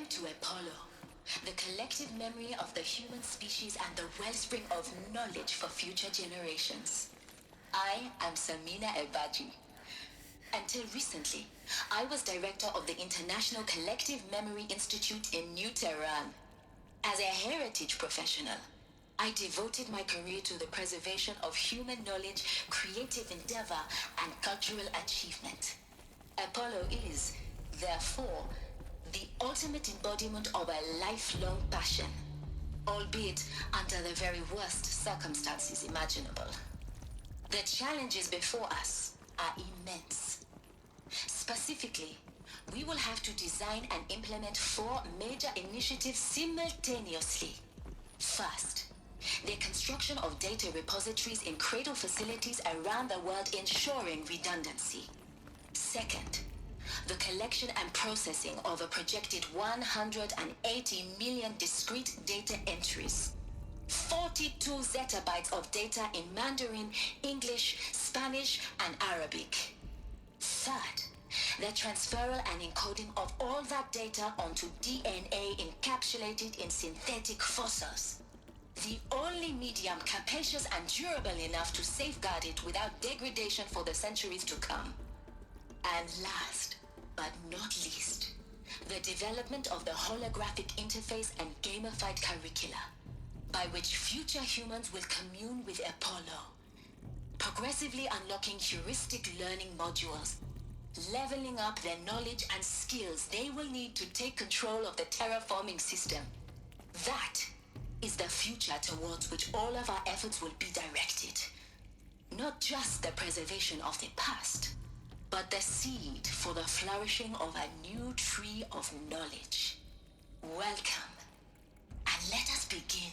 to Apollo, the collective memory of the human species and the wellspring of knowledge for future generations. I am Samina Ebaji. Until recently, I was director of the International Collective Memory Institute in New Tehran. As a heritage professional, I devoted my career to the preservation of human knowledge, creative endeavor, and cultural achievement. Apollo is, therefore, the ultimate embodiment of a lifelong passion, albeit under the very worst circumstances imaginable. The challenges before us are immense. Specifically, we will have to design and implement 4 major initiatives simultaneously. First, the construction of data repositories in cradle facilities around the world, ensuring redundancy. Second, the collection and processing of a projected 180 million discrete data entries. 42 zettabytes of data in Mandarin, English, Spanish, and Arabic. Third, the transferal and encoding of all that data onto DNA encapsulated in synthetic fossils. The only medium capacious and durable enough to safeguard it without degradation for the centuries to come. And last, but not least, the development of the holographic interface and gamified curricula, by which future humans will commune with Apollo, progressively unlocking heuristic learning modules, leveling up their knowledge and skills they will need to take control of the terraforming system. That is the future towards which all of our efforts will be directed. Not just the preservation of the past, but the seed for the flourishing of a new tree of knowledge. Welcome, and let us begin.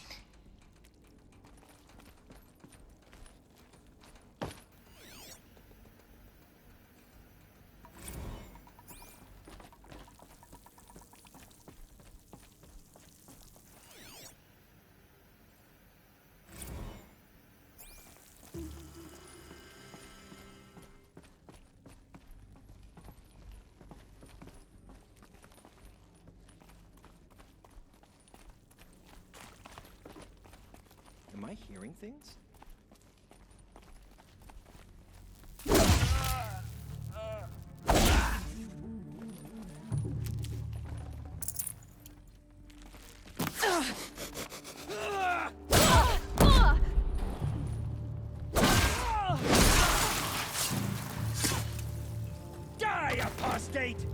Am I hearing things? Die, apostate!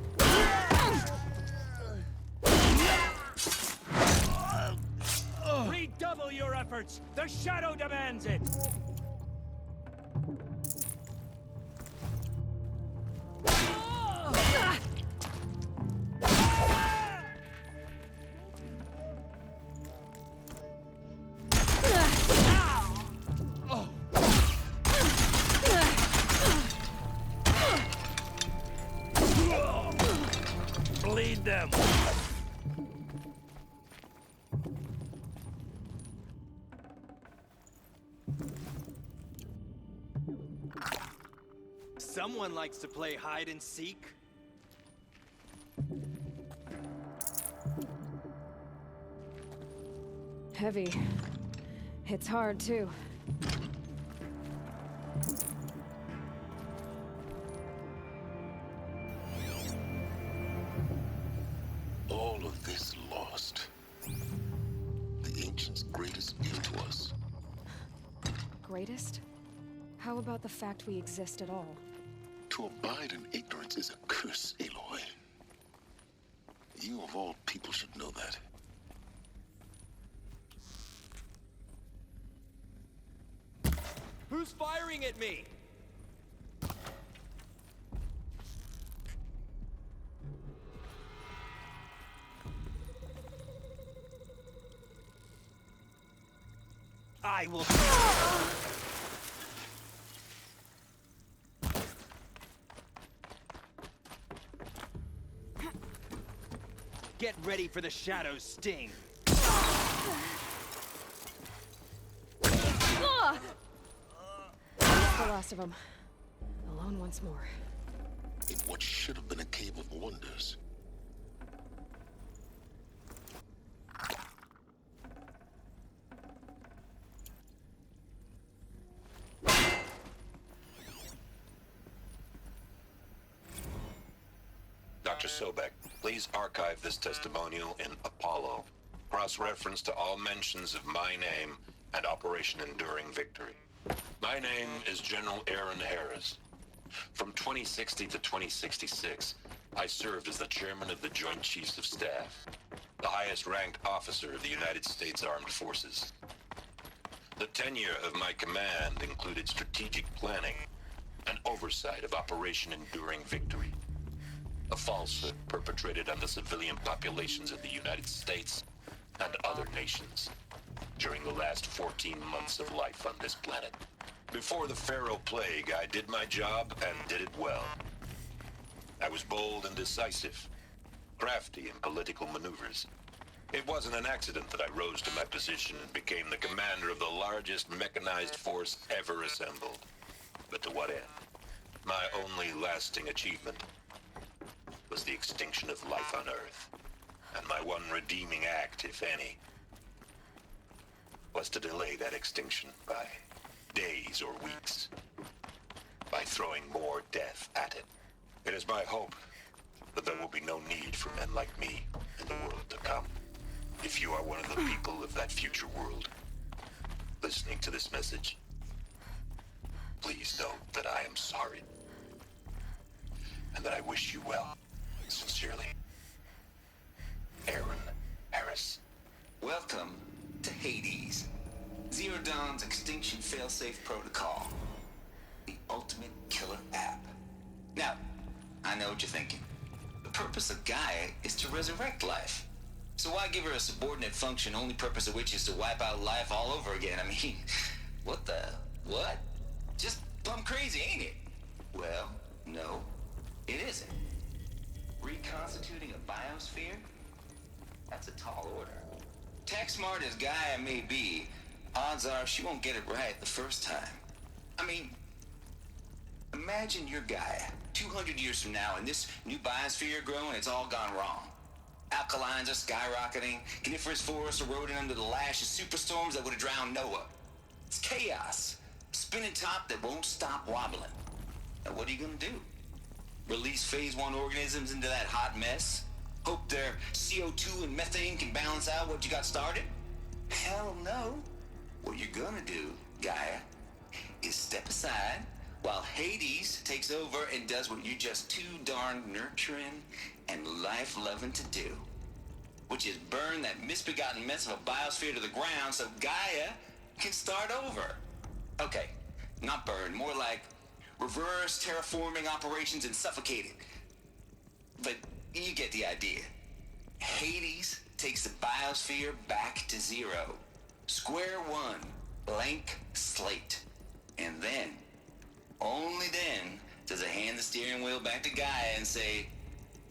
Redouble your efforts! The shadow demands it! Bleed them! Someone likes to play hide and seek. Heavy. Hits hard, too. All of this lost. The Ancients' greatest gift to us. Greatest? How about the fact we exist at all? To abide in ignorance is a curse, Aloy. You of all people should know that. Who's firing at me? I will... Get ready for the shadow's sting. That's the last of them. Alone once more. In what should have been a cave of wonders. Dr. Sobek, please archive this testimonial in Apollo. Cross-reference to all mentions of my name and Operation Enduring Victory. My name is General Aaron Harris. From 2060 to 2066, I served as the chairman of the Joint Chiefs of Staff, the highest-ranked officer of the United States Armed Forces. The tenure of my command included strategic planning and oversight of Operation Enduring Victory, a falsehood perpetrated on the civilian populations of the United States and other nations during the last 14 months of life on this planet. Before the Pharaoh Plague, I did my job and did it well. I was bold and decisive, crafty in political maneuvers. It wasn't an accident that I rose to my position and became the commander of the largest mechanized force ever assembled. But to what end? My only lasting achievement was the extinction of life on Earth. And my one redeeming act, if any, was to delay that extinction by days or weeks, by throwing more death at it. It is my hope that there will be no need for men like me in the world to come. If you are one of the people of that future world listening to this message, please know that I am sorry and that I wish you well. Sincerely, Aaron Harris. Welcome to Hades, Zero Dawn's extinction failsafe protocol, the ultimate killer app. Now, I know what you're thinking. The purpose of Gaia is to resurrect life. So why give her a subordinate function, only purpose of which is to wipe out life all over again? I mean, what? Just plumb crazy, ain't it? Well, no, it isn't. Reconstituting a biosphere? That's a tall order. Tech smart as Gaia may be, odds are she won't get it right the first time. I mean, imagine you're Gaia, 200 years from now, and this new biosphere growing, it's all gone wrong. Alkalines are skyrocketing, coniferous forests eroding under the lash of superstorms that would have drowned Noah. It's chaos, spinning top that won't stop wobbling. Now what are you gonna do? Release phase 1 organisms into that hot mess? Hope their CO2 and methane can balance out what you got started? Hell no. What you're gonna do, Gaia, is step aside while Hades takes over and does what you're just too darn nurturing and life-loving to do, which is burn that misbegotten mess of a biosphere to the ground so Gaia can start over. Okay, not burn, more like reverse terraforming operations and suffocate it. But you get the idea. Hades takes the biosphere back to zero. Square one, blank slate. And then, only then, does it hand the steering wheel back to Gaia and say,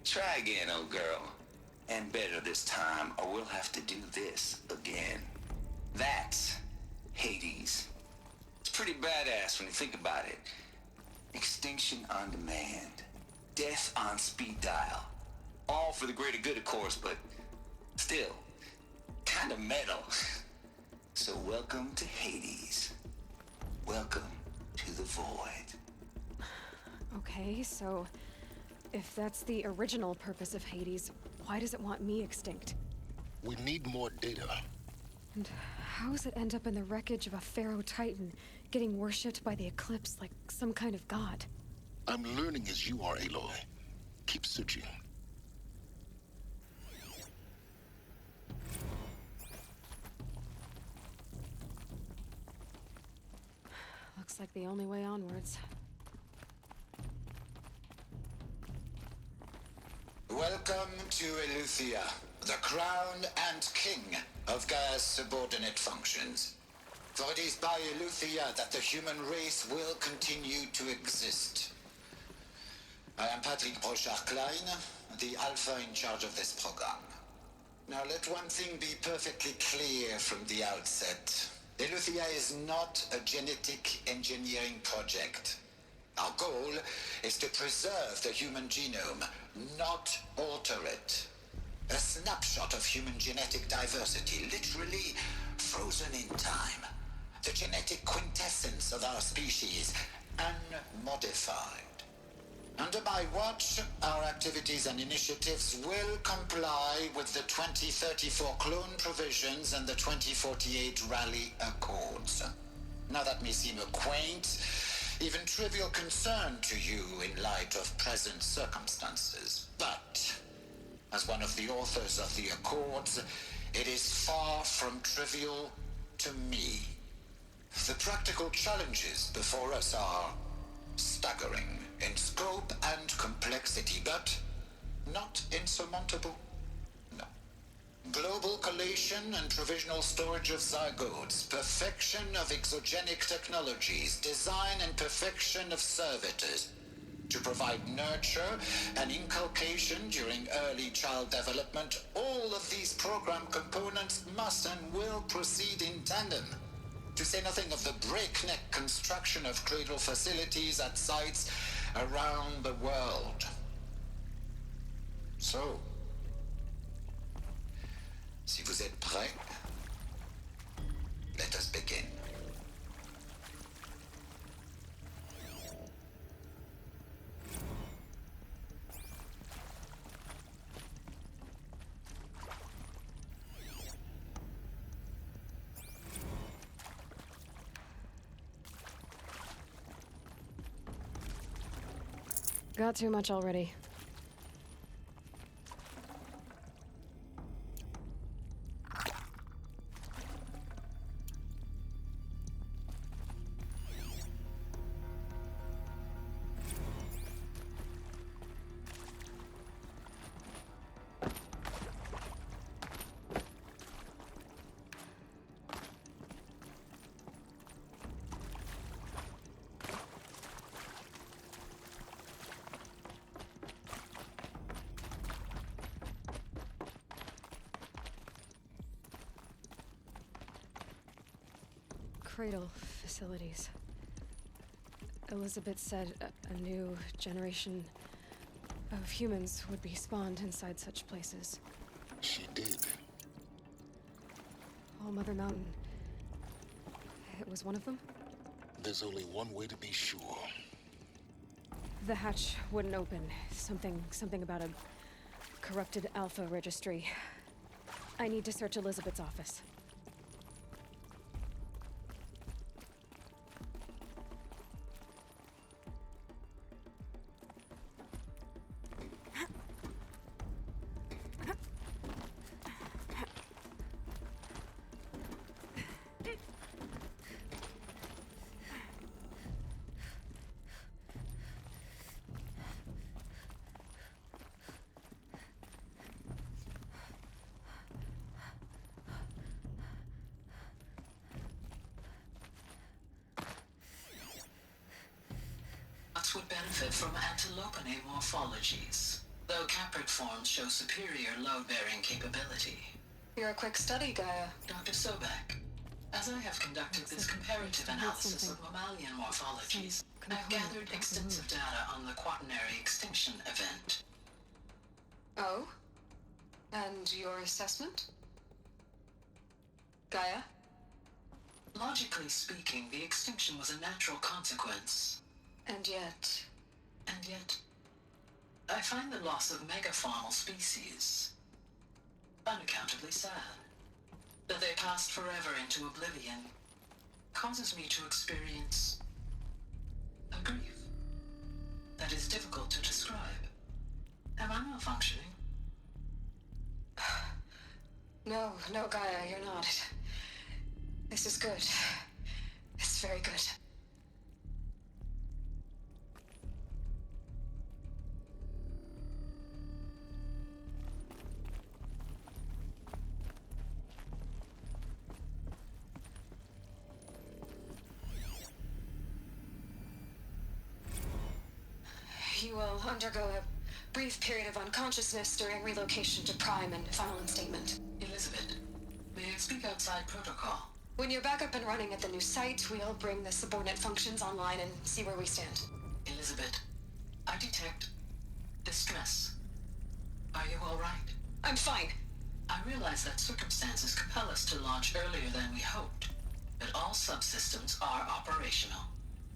try again, old girl. And better this time, or we'll have to do this again. That's Hades. It's pretty badass when you think about it. Extinction on demand. Death on speed dial. All for the greater good, of course, but still, kind of metal. So welcome to Hades. Welcome to the void. Okay, so if that's the original purpose of Hades, why does it want me extinct? We need more data. And how does it end up in the wreckage of a Pharaoh Titan, getting worshipped by the Eclipse like some kind of god? I'm learning as you are, Aloy. Keep searching. Looks like the only way onwards. Welcome to Eleuthia, the crown and king of Gaia's subordinate functions. For it is by Eleuthia that the human race will continue to exist. I am Patrick Brochard-Klein, the Alpha in charge of this program. Now let one thing be perfectly clear from the outset. Eleuthia is not a genetic engineering project. Our goal is to preserve the human genome, not alter it. A snapshot of human genetic diversity, literally frozen in time. The genetic quintessence of our species, unmodified. Under my watch, our activities and initiatives will comply with the 2034 clone provisions and the 2048 Rally Accords. Now that may seem a quaint, even trivial concern to you in light of present circumstances, but as one of the authors of the Accords, it is far from trivial to me. The practical challenges before us are staggering in scope and complexity, but not insurmountable. No. Global collation and provisional storage of zygotes, perfection of exogenic technologies, design and perfection of servitors, to provide nurture and inculcation during early child development. All of these program components must and will proceed in tandem, to say nothing of the breakneck construction of cradle facilities at sites around the world. So, si vous êtes prêts, let us begin. Got too much already. Cradle facilities. Elizabeth said a new generation of humans would be spawned inside such places. She did. All Mother Mountain. It was one of them? There's only one way to be sure. The hatch wouldn't open. Something about a corrupted Alpha registry. I need to search Elizabeth's office. Would benefit from antilopine morphologies, though caprid forms show superior load-bearing capability. You're a quick study, Gaia. Dr. Sobek, as I have conducted this comparative analysis of mammalian morphologies, I've gathered extensive data on the quaternary extinction event. Oh? And your assessment? Gaia? Logically speaking, the extinction was a natural consequence. And yet, I find the loss of megafaunal species unaccountably sad. That they passed forever into oblivion causes me to experience a grief that is difficult to describe. Am I malfunctioning? No, Gaia, you're not. This is good. It's very good. You will undergo a brief period of unconsciousness during relocation to Prime and final instatement. Elizabeth, may I speak outside protocol? When you're back up and running at the new site, we'll bring the subordinate functions online and see where we stand. Elizabeth, I detect distress. Are you all right? I'm fine. I realize that circumstances compel us to launch earlier than we hoped, but all subsystems are operational.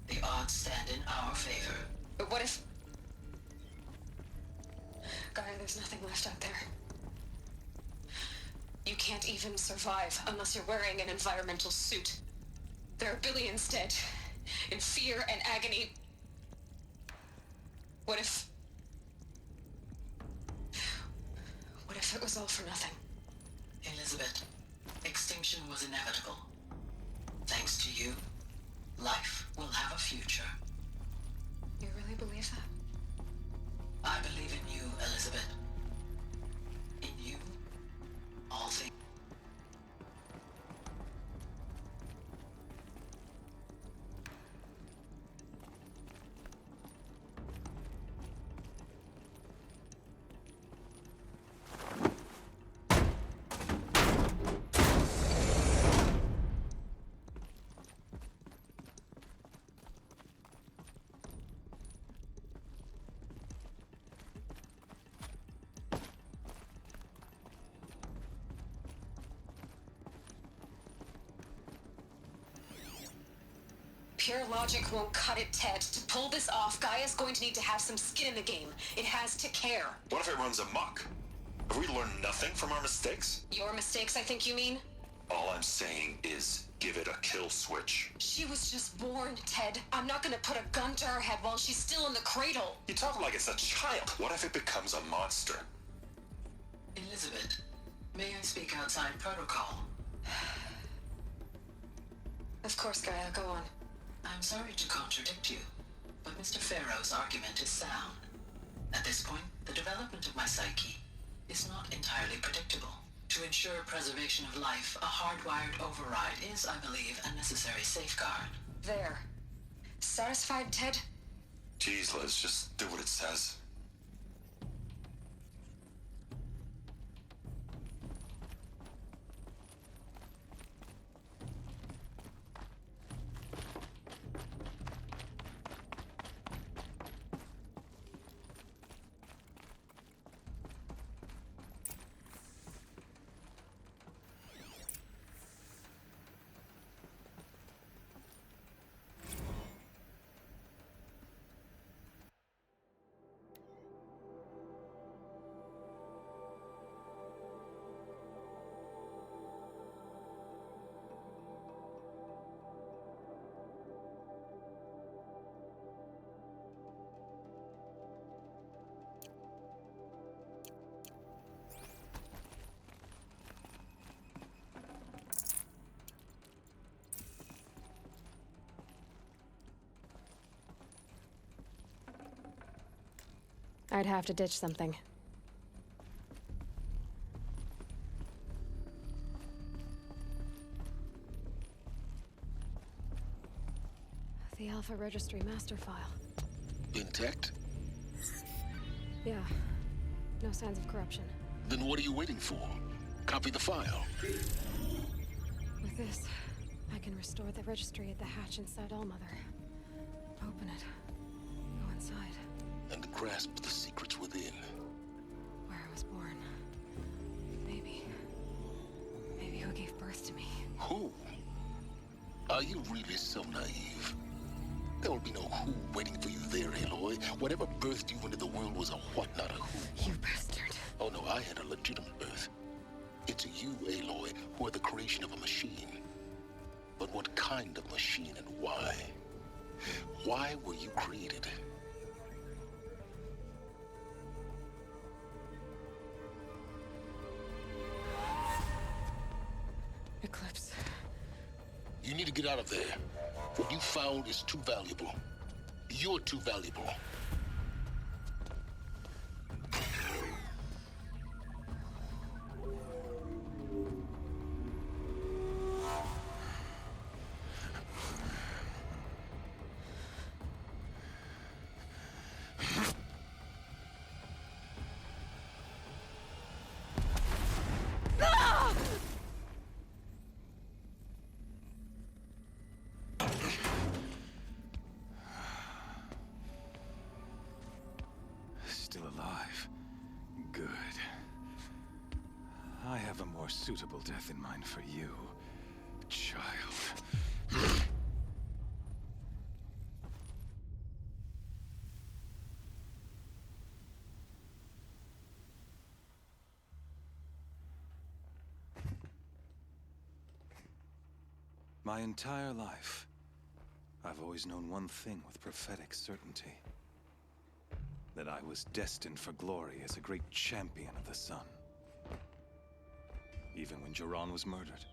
The odds stand in our favor. But what if... there's nothing left out there. You can't even survive unless you're wearing an environmental suit. There are billions dead, in fear and agony. What if it was all for nothing? Elizabeth, extinction was inevitable. Thanks to you, life will have a future. You really believe that? I believe in you, Elizabeth. In you, all things. Pure logic won't cut it, Ted. To pull this off, Gaia's going to need to have some skin in the game. It has to care. What if it runs amok? Have we learned nothing from our mistakes? Your mistakes, I think you mean? All I'm saying is give it a kill switch. She was just born, Ted. I'm not gonna put a gun to her head while she's still in the cradle. You talk like it's a child. What if it becomes a monster? Elizabeth, may I speak outside protocol? Of course, Gaia, go on. I'm sorry to contradict you, but Mr. Farrow's argument is sound. At this point, the development of my psyche is not entirely predictable. To ensure preservation of life, a hardwired override is, I believe, a necessary safeguard. There. Satisfied, Ted? Jeez, Liz, just do what it says. I'd have to ditch something. The Alpha Registry master file. Intact? Yeah. No signs of corruption. Then what are you waiting for? Copy the file. With this, I can restore the registry at the hatch inside Allmother. Open it. Go inside. And grasp the secrets within. Where I was born. Maybe who gave birth to me. Who? Are you really so naive? There will be no who waiting for you there, Aloy. Whatever birthed you into the world was a what, not a who. You bastard. Oh no, I had a legitimate birth. It's you, Aloy, who are the creation of a machine. But what kind of machine and why? Why were you created? Eclipse. You need to get out of there. What you found is too valuable. You're too valuable. Still alive. Good. I have a more suitable death in mind for you, child. My entire life, I've always known one thing with prophetic certainty. That I was destined for glory as a great champion of the sun. Even when Jiran was murdered,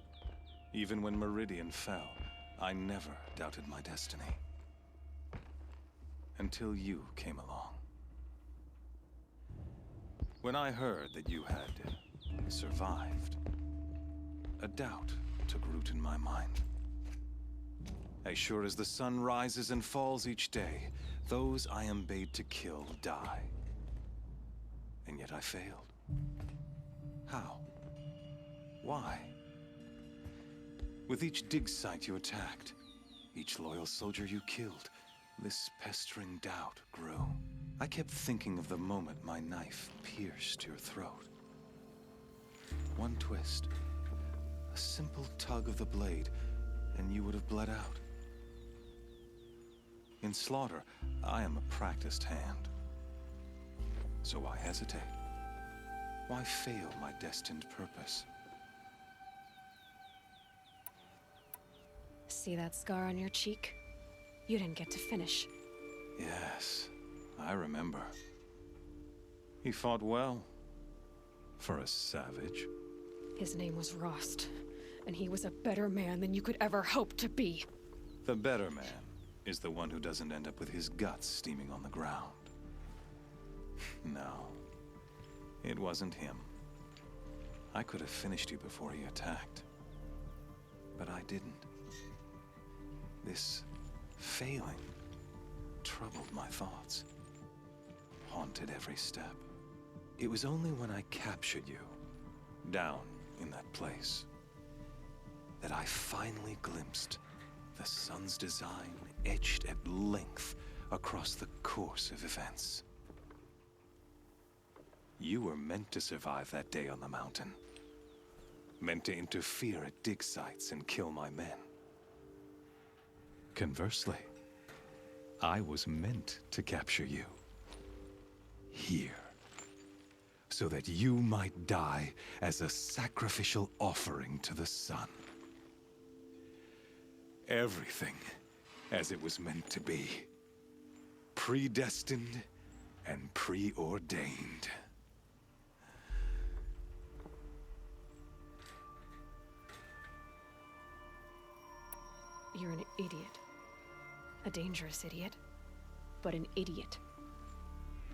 even when Meridian fell, I never doubted my destiny. Until you came along. When I heard that you had survived, a doubt took root in my mind. As sure as the sun rises and falls each day, those I am bade to kill die. And yet I failed. How? Why? With each dig site you attacked, each loyal soldier you killed, this pestering doubt grew. I kept thinking of the moment my knife pierced your throat. One twist, a simple tug of the blade, and you would have bled out. In slaughter, I am a practiced hand. So why hesitate? Why fail my destined purpose? See that scar on your cheek? You didn't get to finish. Yes, I remember. He fought well. For a savage. His name was Rost, and he was a better man than you could ever hope to be. The better man is the one who doesn't end up with his guts steaming on the ground. No, it wasn't him. I could have finished you before he attacked. But I didn't. This failing troubled my thoughts, haunted every step. It was only when I captured you, down in that place, that I finally glimpsed the sun's design etched at length across the course of events. You were meant to survive that day on the mountain. Meant to interfere at dig sites and kill my men. Conversely, I was meant to capture you. Here. So that you might die as a sacrificial offering to the sun. Everything as it was meant to be. Predestined and preordained. You're an idiot. A dangerous idiot, but an idiot.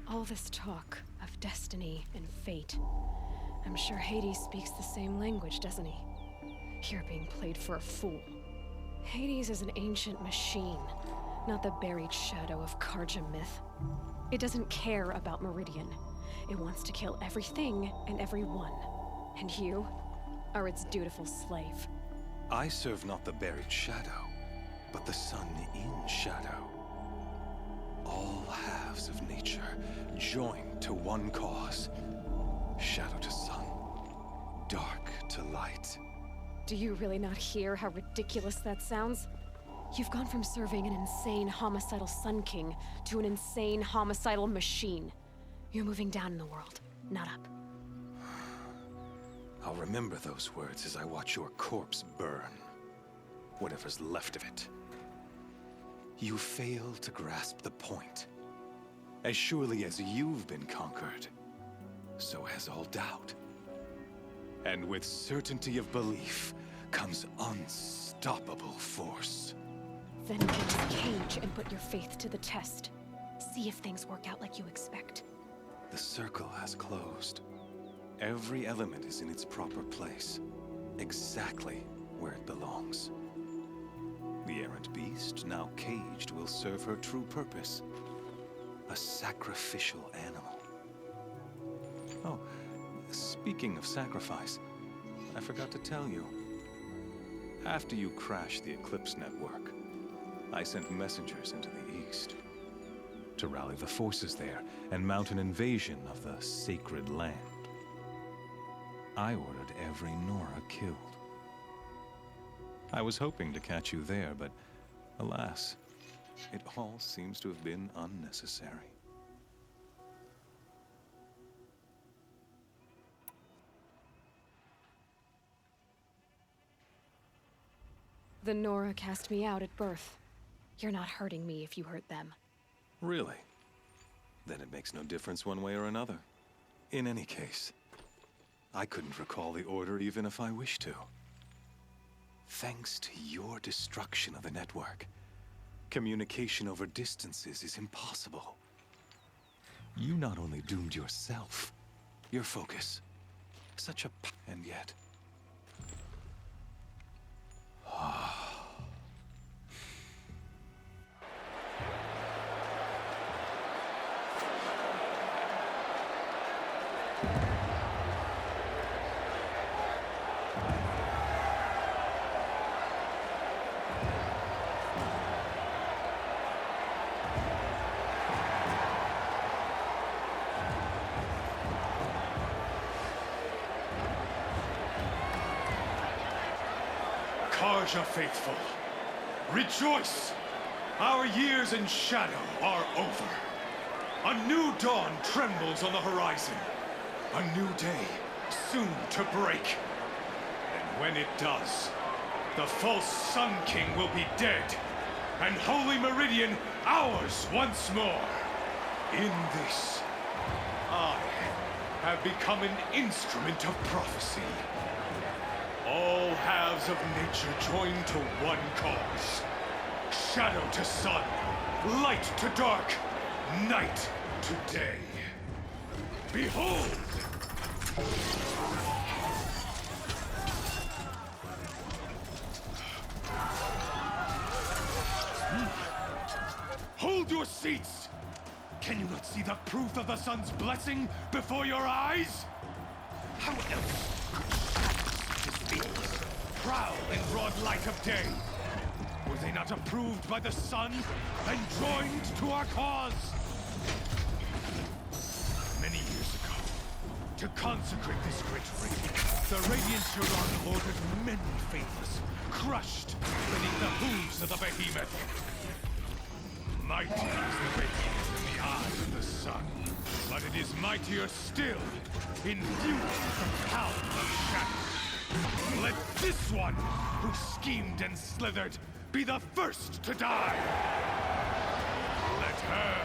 All this talk of destiny and fate. I'm sure Hades speaks the same language, doesn't he? You're being played for a fool. Hades is an ancient machine, not the buried shadow of Karja myth. It doesn't care about Meridian. It wants to kill everything and everyone. And you are its dutiful slave. I serve not the buried shadow, but the sun in shadow. All halves of nature joined to one cause. Shadow to sun, dark to light. Do you really not hear how ridiculous that sounds? You've gone from serving an insane homicidal Sun King to an insane homicidal machine. You're moving down in the world, not up. I'll remember those words as I watch your corpse burn. Whatever's left of it. You fail to grasp the point. As surely as you've been conquered, so has all doubt. And with certainty of belief comes unstoppable force. Then get this cage and put your faith to the test. See if things work out like you expect. The circle has closed. Every element is in its proper place, exactly where it belongs. The errant beast, now caged, will serve her true purpose. A sacrificial animal. Oh, speaking of sacrifice, I forgot to tell you. After you crashed the Eclipse network, I sent messengers into the east to rally the forces there and mount an invasion of the sacred land. I ordered every Nora killed. I was hoping to catch you there, but alas, it all seems to have been unnecessary. The Nora cast me out at birth. You're not hurting me if you hurt them. Really? Then it makes no difference one way or another. In any case, I couldn't recall the order even if I wished to. Thanks to your destruction of the network, communication over distances is impossible. You not only doomed yourself, your focus, and yet... Karja faithful, rejoice! Our years in shadow are over. A new dawn trembles on the horizon. A new day soon to break. And when it does, the false Sun King will be dead, and Holy Meridian ours once more. In this, I have become an instrument of prophecy. All halves of nature join to one cause. Shadow to sun, light to dark, night to day. Behold! Hold your seats! Can you not see the proof of the sun's blessing before your eyes? How else could shadows prowl in broad light of day? Were they not approved by the sun and joined to our cause? Many years ago, to consecrate this great ring, the Radiant Huron ordered many faithless, crushed beneath the hooves of the behemoth. Mighty is the radiance in the eyes of the sun, but it is mightier still, infused with the power of shadow. Let this one, who schemed and slithered, be the first to die! Let her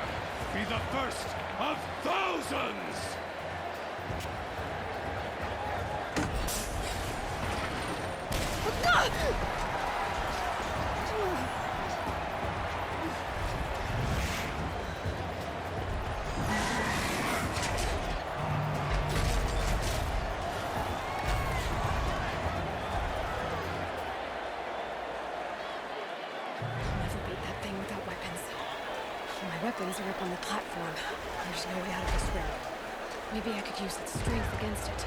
be the first of thousands! Weapons are up on the platform. There's no way out of this room. Maybe I could use its strength against it.